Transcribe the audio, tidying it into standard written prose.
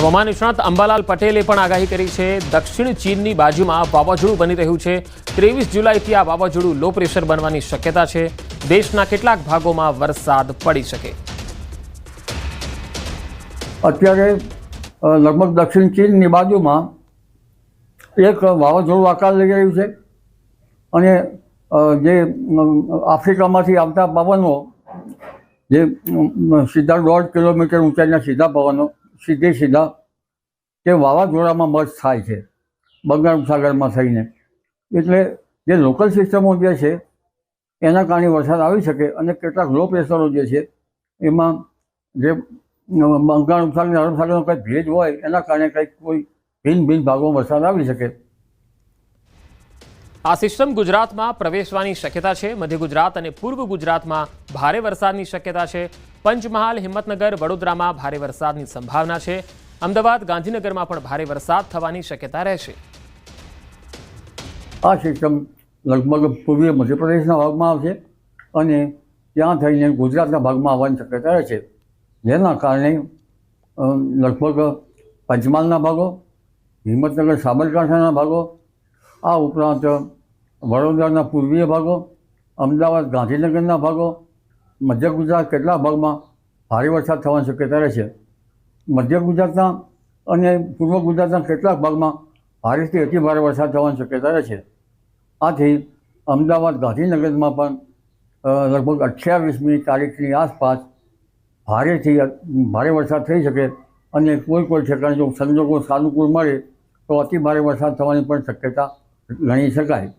હવામાન નિષ્ણાત અંબાલાલ પટેલે પણ આગાહી કરી છે। દક્ષિણ ચીનની બાજુમાં વાવાઝોડું બની રહ્યું છે। 23 જુલાઈથી આ વાવાઝોડું લો પ્રેશર બનવાની શક્યતા છે। દેશના કેટલાક ભાગોમાં વરસાદ પડી શકે। અત્યારે લગભગ દક્ષિણ ચીનની બાજુમાં એક વાવાઝોડું આકાર લઈ રહ્યું છે અને જે આફ્રિકામાંથી આવતા પવનો જે સીધા 1.5 કિલોમીટર ઊંચાઈના સીધા પવનો સીધા તે વાવાઝોડામાં મર્જ થાય છે બંગાળ ઉપસાગરમાં થઈને। એટલે જે લોકલ સિસ્ટમો જે છે એના કારણે વરસાદ આવી શકે અને કેટલાક લો પ્રેશરો જે છે એમાં જે બંગાળ ઉપસાગર અરબ સાગરનો કંઈક ભેજ હોય એના કારણે કંઈક કોઈ ભિન્ન ભાગોમાં વરસાદ આવી શકે। આ સિસ્ટમ ગુજરાતમાં પ્રવેશવાની શક્યતા છે। મધ્ય ગુજરાત અને પૂર્વ ગુજરાતમાં ભારે વરસાદની શક્યતા છે। પંચમહાલ, હિંમતનગર, વડોદરામાં ભારે વરસાદની સંભાવના છે। અમદાવાદ, ગાંધીનગરમાં પણ ભારે વરસાદ થવાની શક્યતા રહેશે। આ સિસ્ટમ લગભગ પૂર્વીય મધ્યપ્રદેશના ભાગમાં આવશે અને ત્યાં થઈને ગુજરાતના ભાગમાં આવવાની શક્યતા રહેશે, જેના કારણે લગભગ પંચમહાલના ભાગો, હિંમતનગર, સાબરકાંઠાના ભાગો, આ ઉપરાંત વડોદરાના પૂર્વીય ભાગો, અમદાવાદ, ગાંધીનગરના ભાગો, મધ્ય ગુજરાત કેટલાક ભાગમાં ભારે વરસાદ થવાની શક્યતા રહેશે। મધ્ય ગુજરાતના અને પૂર્વ ગુજરાતના કેટલાક ભાગમાં ભારેથી અતિ ભારે વરસાદ થવાની શક્યતા રહેશે। આથી અમદાવાદ, ગાંધીનગરમાં પણ લગભગ 28મી તારીખની આસપાસ ભારે વરસાદ થઈ શકે અને કોઈ ઠેકાણે જો સંજોગો સાનુકૂળ મળે તો અતિ ભારે વરસાદ થવાની પણ શક્યતા ગણી શકાય।